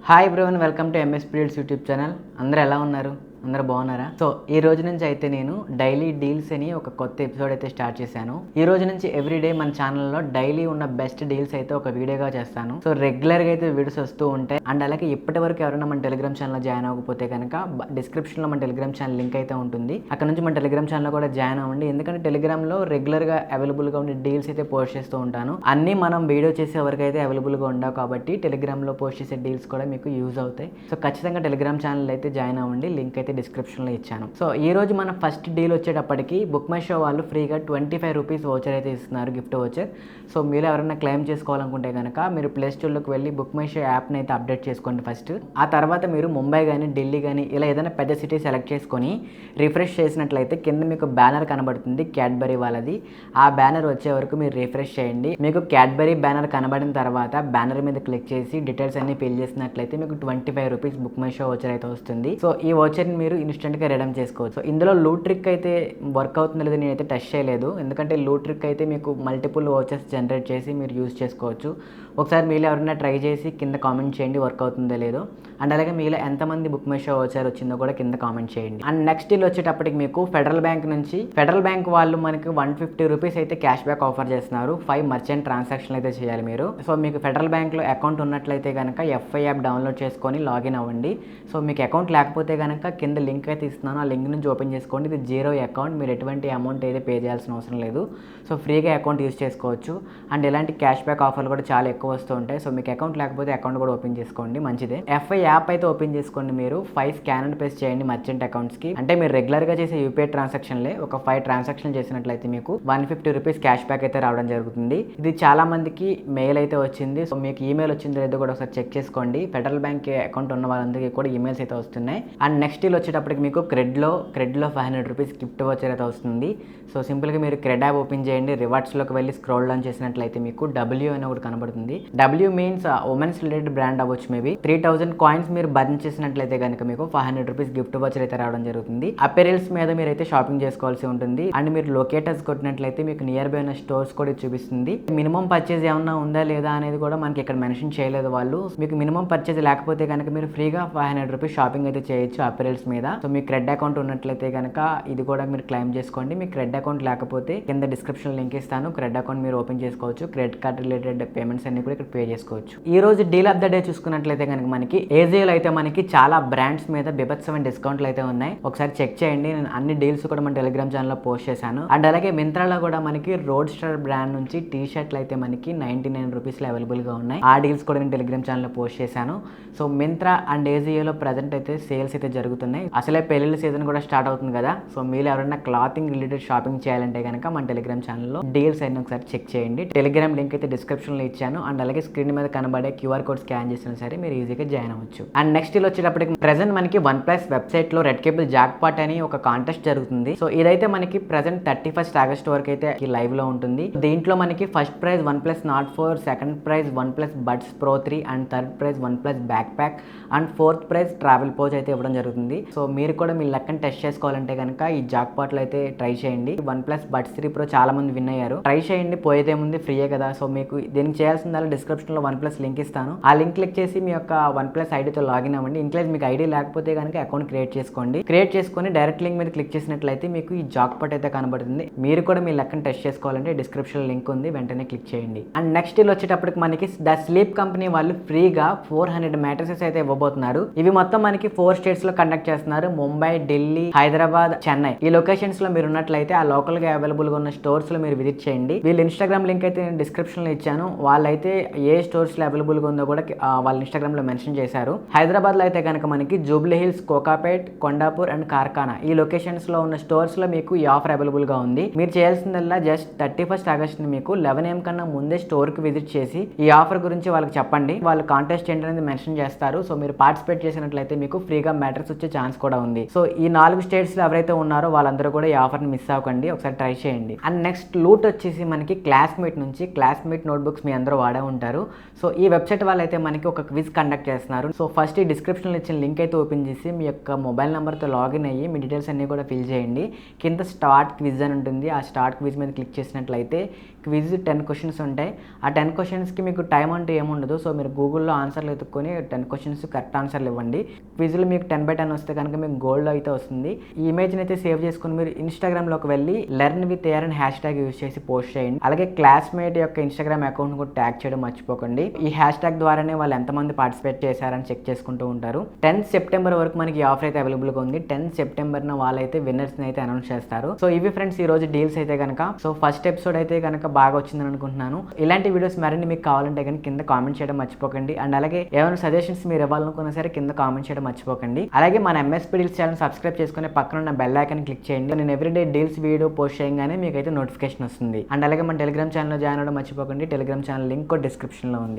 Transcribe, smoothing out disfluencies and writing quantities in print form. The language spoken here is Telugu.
Hi everyone, welcome to MS periods YouTube channel. అందరూ ఎలా ఉన్నారు? అందరూ బాగున్నారా? సో ఈ రోజు నుంచి అయితే నేను డైలీ డీల్స్ అని ఒక కొత్త ఎపిసోడ్ అయితే స్టార్ట్ చేశాను. ఈ రోజు నుంచి ఎవ్రీడే మన ఛానల్లో డైలీ ఉన్న బెస్ట్ డీల్స్ అయితే ఒక వీడియోగా చేస్తాను. సో రెగ్యులర్గా అయితే వీడియోస్ వస్తూ ఉంటాయి. అండ్ అలాగే ఇప్పటి వరకు ఎవరైనా మన టెలిగ్రామ్ ఛానల్లో జాయిన్ అవ్వకపోతే కనుక డిస్క్రిప్షన్లో మన టెలిగ్రామ్ ఛానల్ లింక్ అయితే ఉంటుంది. అక్కడ నుంచి మన టెలిగ్రామ్ ఛానల్లో కూడా జాయిన్ అవ్వండి. ఎందుకంటే టెలిగ్రామ్లో రెగ్యులర్గా అవైలబుల్గా ఉండే డీల్స్ అయితే పోస్ట్ చేస్తూ ఉంటాను. అన్నీ మనం వీడియో చేసే వరకు అయితే అవైలబుల్గా ఉండవు కాబట్టి టెలిగ్రామ్లో పోస్ట్ చేసే డీల్స్ కూడా మీకు యూజ్ అవుతాయి. సో ఖచ్చితంగా టెలిగ్రామ్ ఛానల్ అయితే జాయిన్ అవ్వండి. లింక్ అయితే డిస్క్రిప్షన్లో ఇచ్చాను. సో ఈ రోజు మన ఫస్ట్ డీల్ వచ్చేటప్పటికి బుక్ మై షో వాళ్ళు ఫ్రీగా 25 రూపీస్ వోచర్ అయితే ఇస్తున్నారు, గిఫ్ట్ వోచర్. సో మీరు ఎవరైనా క్లెయిమ్ చేసుకోవాలనుకుంటే కనుక మీరు ప్లే స్టోర్లోకి వెళ్ళి బుక్ మై షో యాప్ని అయితే అప్డేట్ చేసుకోండి ఫస్ట్. ఆ తర్వాత మీరు ముంబై కానీ ఢిల్లీ కానీ ఇలా ఏదైనా పెద్ద సిటీ సెలెక్ట్ చేసుకొని రిఫ్రెష్ చేసినట్లయితే కింద మీకు బ్యానర్ కనబడుతుంది క్యాడ్బరీ వాళ్ళది. ఆ బ్యానర్ వచ్చే వరకు మీరు రిఫ్రెష్ చేయండి. మీకు క్యాడ్బరీ బ్యానర్ కనబడిన తర్వాత బ్యానర్ మీద క్లిక్ చేసి డీటెయిల్స్ అన్ని ఫిల్ చేసినట్లయితే మీకు 25 rupees book my show voucher అయితే వస్తుంది. సో ఈ వోచర్ని మీరు ఇన్స్టెంట్గా రెడమ్ చేసుకోవచ్చు. సో ఇందులో లూట్ ట్రిక్ అయితే వర్క్ అవుతుందో లేదో నేనైతే టెస్ట్ చేయలేదు. ఎందుకంటే లూట్ ట్రిక్ అయితే మీకు మల్టిపుల్ వోచర్స్ జనరేట్ చేసి మీరు యూజ్ చేసుకోవచ్చు. ఒకసారి మీరు ఎవరైనా ట్రై చేసి కింద కామెంట్ చేయండి వర్క్ అవుతుందో లేదో. అండ్ అలాగే మీలో ఎంతమంది బుక్ మై షో వోచర్ వచ్చిందో కూడా కింద కామెంట్ చేయండి. అండ్ నెక్స్ట్ డీల్ వచ్చేటప్పటికి మీకు ఫెడరల్ బ్యాంక్ వాళ్ళు మనకి 150 రూపీస్ అయితే క్యాష్ బ్యాక్ ఆఫర్ చేస్తున్నారు. 5 మర్చెంట్ ట్రాన్సాక్షన్లు అయితే చేయాలి మీరు. సో మీకు ఫెడరల్ బ్యాంక్లో అకౌంట్ ఉన్నట్లయితే కనుక ఎఫ్ఐ యాప్ డౌన్లోడ్ చేసుకొని లాగిన్ అవ్వండి. సో మీకు అకౌంట్ లేకపోతే కనుక కింద లింక్ అయితే ఇస్తున్నాను, ఆ లింక్ నుంచి ఓపెన్ చేసుకోండి. ఇది జీరో అకౌంట్, మీరు ఎటువంటి అమౌంట్ అయితే పే చేయాల్సిన అవసరం లేదు. సో ఫ్రీగా అకౌంట్ యూజ్ చేసుకోవచ్చు. అండ్ ఇలాంటి క్యాష్ బ్యాక్ ఆఫర్లు కూడా చాలా ఎక్కువ వస్తూ ఉంటాయి. సో మీకు అకౌంట్ లేకపోతే అకౌంట్ కూడా ఓపెన్ చేసుకోండి, మంచిదే. ఎఫ్ఐ యాప్ అయితే ఓపెన్ చేసుకోండి. మీరు 5 స్కాన్ అండ్ పేస్ట్ చేయండి మర్చెంట్ అకౌంట్స్కి. అంటే మీరు రెగ్యులర్గా చేసే యూపీఐ ట్రాన్సాక్షన్లే ఒక 5 ట్రాన్సాక్షన్ చేసినట్లయితే మీకు 150 రూపీస్ క్యాష్ బ్యాక్ అయితే రావడం జరుగుతుంది. ఇది చాలా మందికి మెయిల్ అయితే వచ్చింది. సో మీకు ఈమెయిల్ వచ్చిందో లేదో కూడా ఒకసారి చెక్ చేసుకోండి. ఫెడరల్ బ్యాంక్ అకౌంట్ ఉన్న వాళ్ళందరికీ కూడా ఈమెయిల్స్ అయితే వస్తున్నాయి. అండ్ నెక్స్ట్ డీల్ వచ్చేటప్పటికి మీకు క్రెడ్లో 500 రూపీస్ గిఫ్ట్ వోచర్ అయితే వస్తుంది. సో సింపుల్గా మీరు క్రెడ్ యాప్ ఓపెన్ చేయండి. రివార్డ్స్లోకి వెళ్ళి స్క్రోల్ డౌన్ చేసినట్లయితే మీకు డబ్ల్యూ అని ఒకటి కనబడుతుంది. W means women's related brand అవ్వచ్చు. మేబీ 3000 కాయిన్స్ మీరు బర్న్ చేసినట్లయితే కనుక మీకు 500 రూపీస్ గిఫ్ట్ వోచర్ అయితే రావడం జరుగుతుంది. అపెరల్స్ మీద మీరు అయితే షాపింగ్ చేసుకోవాల్సి ఉంటుంది. అండ్ మీరు లొకేటర్స్ కొట్టినట్లయితే మీకు నియర్ బై ఉన్న స్టోర్స్ కూడా చూపిస్తుంది. మినిమం పర్చేజ్ ఏమన్నా ఉందా లేదా అనేది కూడా మనకి ఇక్కడ మెన్షన్ చేయలేదు వాళ్ళు. మీకు మినిమం పర్చేజ్ లేకపోతే కనుక మీరు ఫ్రీగా 500 రూపీస్ షాపింగ్ అయితే చేయొచ్చు అపెరల్స్ మీద. సో మీ క్రెడ్ అకౌంట్ ఉన్నట్లయితే కనుక ఇది కూడా మీరు క్లెయిమ్ చేసుకోండి. మీ క్రెడ్ అకౌంట్ లేకపోతే కింద డిస్క్రిప్షన్ లింక్ ఇస్తాను, క్రెడ్ అకౌంట్ మీరు ఓపెన్ చేసుకోవచ్చు. క్రెడిట్ కార్డ్ రిలేటెడ్ పేమెంట్స్ అన్ని కూడా ఇక్కడ పే చేసుకోవచ్చు. ఈ రోజు డీల్ ఆఫ్ ద డే చూసుకున్నట్లయితే కనుక మనకి ఏజియోలో అయితే మనకి చాలా బ్రాండ్స్ మీద బీభత్సమైన డిస్కౌంట్లు అయితే ఉన్నాయి. ఒకసారి చెక్ చేయండి. నేను అన్ని డీల్స్ కూడా మన టెలిగ్రామ్ ఛానల్లో పోస్ట్ చేశాను. అండ్ అలాగే మింత్రాలో కూడా మనకి రోడ్ స్టార్ బ్రాండ్ నుంచి టీ షర్ట్లు అయితే మనకి 99 రూపీస్లో అవైలబుల్గా ఉన్నాయి. ఆ డీల్స్ కూడా నేను టెలిగ్రామ్ ఛానల్లో పోస్ట్ చేశాను. సో మింత్రా అండ్ ఏజియోలో ప్రజెంట్ అయితే సేల్స్ అయితే జరుగుతున్నాయి. అసలే పెళ్లిళ్ళ సీజన్ కూడా స్టార్ట్ అవుతుంది కదా. సో మీరు ఎవరైనా క్లాతింగ్ రిలేటెడ్ షాపింగ్ చేయాలంటే కనుక మన టెలిగ్రామ్ ఛానల్లో డీల్స్ అయినా ఒకసారి చెక్ చేయండి. టెలిగ్రామ్ లింక్ అయితే డిస్క్రిప్షన్లో ఇచ్చాను. అండ్ అలాగే స్క్రీన్ మీద కనబడే క్యూఆర్ కోడ్ స్కాన్ చేసినా సరే మీరు ఈజీగా జాయిన్ అవ్వచ్చు. అండ్ నెక్స్ట్ డీల్ వచ్చేటప్పటికి ప్రెజెంట్ మనకి వన్ ప్లస్ వెబ్సైట్ లో రెడ్ కేబుల్ జాక్ పాట్ అని ఒక కాంటెస్ట్ జరుగుతుంది. సో ఇదైతే మనకి ప్రెజెంట్ 31 ఆగస్ట్ వరకు అయితే లైవ్ లో ఉంటుంది. దీంట్లో మనకి first prize one plus not 4, second prize one plus buds pro 3 and third prize one plus back pack and fourth prize travel pose అయితే ఇవ్వడం జరుగుతుంది. సో మీరు కూడా మీ లెక్కను టెస్ట్ చేసుకోవాలంటే కనుక ఈ జాక్ పాట్లు అయితే ట్రై చేయండి. వన్ ప్లస్ బడ్స్ 3 ప్రో చాలా మంది విన్ అయ్యారు. ట్రై చేయండి, పోయేదేముంది, ఫ్రీయే కదా. సో మీకు దీనికి చేయాల్సిందల్లా డిస్క్రిప్షన్ లో వన్ ప్లస్ లింక్ ఇస్తాను. ఆ లింక్ క్లిక్ చేసి మీ యొక్క వన్ ప్లస్ ఐడితో లాగిన్ అవ్వండి. ఇన్కేస్ మీకు ఐడి లేకపోతే కనుక అకౌంట్ క్రియేట్ చేసుకోండి. క్రియేట్ చేసుకొని డైరెక్ట్ లింక్ మీద క్లిక్ చేసినట్లయితే మీకు ఈ జాక్ పాట్ అయితే కనబడుతుంది. మీరు కూడా మీ లెక్కను టెస్ట్ చేసుకోవాలంటే డిస్క్రిప్షన్ లింక్ ఉంది, వెంటనే క్లిక్ చేయండి. అండ్ నెక్స్ట్ డీల్ వచ్చేటప్పటికి మనకి ద స్లీప్ కంపెనీ వాళ్ళు ఫ్రీగా 400 మ్యాట్రసెస్ అయితే ఇవ్వబోతున్నారు. ఇవి మొత్తం మనకి 4 స్టేట్స్ లో కండక్ట్ చేస్తున్నారు. ముంబై, ఢిల్లీ, హైదరాబాద్, చెన్నై. ఈ లొకేషన్స్ లో మీరు ఉన్నట్లయితే ఆ లోకల్ గా అవైలబుల్ గా ఉన్న స్టోర్స్ లో మీరు విజిట్ చేయండి. వీళ్ళ ఇన్స్టాగ్రామ్ లింక్ అయితే నేను డిస్క్రిప్షన్ లో ఇచ్చాను. వాళ్ళైతే ఏ స్టోర్స్ లో అవైలబుల్ గా ఉందో కూడా వాళ్ళ ఇన్స్టాగ్రామ్ లో మెన్షన్ చేశారు. హైదరాబాద్ లో అయితే కనుక మనకి జూబ్లీ హిల్స్, కోకాపేట్, కొండాపూర్ అండ్ కార్ఖానా ఈ లొకేషన్స్ లో ఉన్న స్టోర్స్ లో మీకు ఈ ఆఫర్ అవైలబుల్ గా ఉంది. మీరు చేయాల్సిందల్లా జస్ట్ 31 ఆగస్ట్ ని మీకు 11 AM కన్నా ముందే స్టోర్ కి విజిట్ చేసి ఈ ఆఫర్ గురించి వాళ్ళకి చెప్పండి. వాళ్ళు కాంటెస్ట్ ఏంటనేది మెన్షన్ చేస్తారు. సో మీరు పార్టిసిపేట్ చేసినట్లయితే మీకు ఫ్రీగా మ్యాట్రెస్ వచ్చే ఛాన్స్ కూడా ఉంది. సో ఈ 4 స్టేట్స్ లో ఎవరైతే ఉన్నారో వాళ్ళందరూ కూడా ఈ ఆఫర్ ని మిస్ అవ్వకండి, ఒకసారి ట్రై చేయండి. అండ్ నెక్స్ట్ లూట్ వచ్చేసి మనకి క్లాస్మేట్ నుంచి క్లాస్మేట్ నోట్బుక్స్ మీ అందరూ వాడే ఉంటారు. సో ఈ వెబ్సైట్ వాళ్ళైతే మనకి ఒక క్విజ్ కండక్ట్ చేస్తున్నారు. సో ఫస్ట్ ఈ డిస్క్రిప్షన్లో ఇచ్చిన లింక్ అయితే ఓపెన్ చేసి మీ యొక్క మొబైల్ నెంబర్తో లాగిన్ అయ్యి మీ డీటెయిల్స్ అన్నీ కూడా ఫిల్ చేయండి. కింద స్టార్ట్ క్విజ్ అని ఉంటుంది. ఆ స్టార్ట్ క్విజ్ మీద క్లిక్ చేసినట్లయితే క్విజ్ 10 క్వశ్చన్స్ ఉంటాయి. ఆ 10 క్వశ్చన్స్కి మీకు టైం అంటూ ఏముండదు. సో మీరు గూగుల్లో ఆన్సర్లు ఎత్తుక్కొని 10 క్వశ్చన్స్ కరెక్ట్ ఆన్సర్లు ఇవ్వండి. క్విజ్లో మీకు 10/10 వస్తే కనుక మీకు గోల్డ్ అయితే వస్తుంది. ఈ ఇమేజ్ని అయితే సేవ్ చేసుకుని మీరు ఇన్స్టాగ్రామ్లోకి వెళ్ళి లెర్న్ విత్ ఏఆర్ అని హ్యాష్ ట్యాగ్ యూజ్ చేసి పోస్ట్ చేయండి. అలాగే క్లాస్మేట్ యొక్క ఇన్స్టాగ్రామ్ అకౌంట్ కూడా ట్యాగ్ చేయడం మర్చిపోకండి. ఈ హ్యాష్ ట్యాగ్ ద్వారానే వాళ్ళు ఎంతమంది పార్టిసిపేట్ చేశారని చెక్ చేసుకుంటూ ఉంటారు. 10th సెప్టెంబర్ వరకు మనకి ఈ ఆఫర్ అయితే అవైలబుల్గా ఉంది. 10th సెప్టెంబర్న వాళ్ళైతే విన్నర్స్ని అయితే అనౌన్స్ చేస్తారు. సో ఇవి ఫ్రెండ్స్ ఈ రోజు డీల్స్ అయితే కనుక. సో ఫస్ట్ ఎపిసోడ్ అయితే కనుక బాగా వచ్చిందని అనుకుంటున్నాను. ఇలాంటి వీడియోస్ మరిన్ని మీకు కావాలంటే కనుక కింద కామెంట్ చేయడం మర్చిపోకండి. అండ్ అలాగే ఏమైనా సజెషన్స్ మీరు ఇవ్వాలనుకున్నా సరే కింద కామెంట్ చేయడం మర్చిపోకండి. అలాగే మన ఎంఎస్పీ డీల్స్ ఛానల్ సబ్స్క్రైబ్ చేసుకుని పక్కన ఉన్న బెల్ ఐకాన్ క్లిక్ చేయండి. నేను ఎవ్రీడే డీల్స్ వీడియో పోస్ట్ చేయగానే మీకు అయితే నోటిఫికేషన్ వస్తుంది. అండ్ అలాగే మన టెలిగ్రామ్ ఛానల్లో జాయిన్ అవ్వడం మర్చిపోకండి. టెలిగ్రామ్ ఛానల్ లింక్ డిస్క్రిప్షన్లో ఉంది.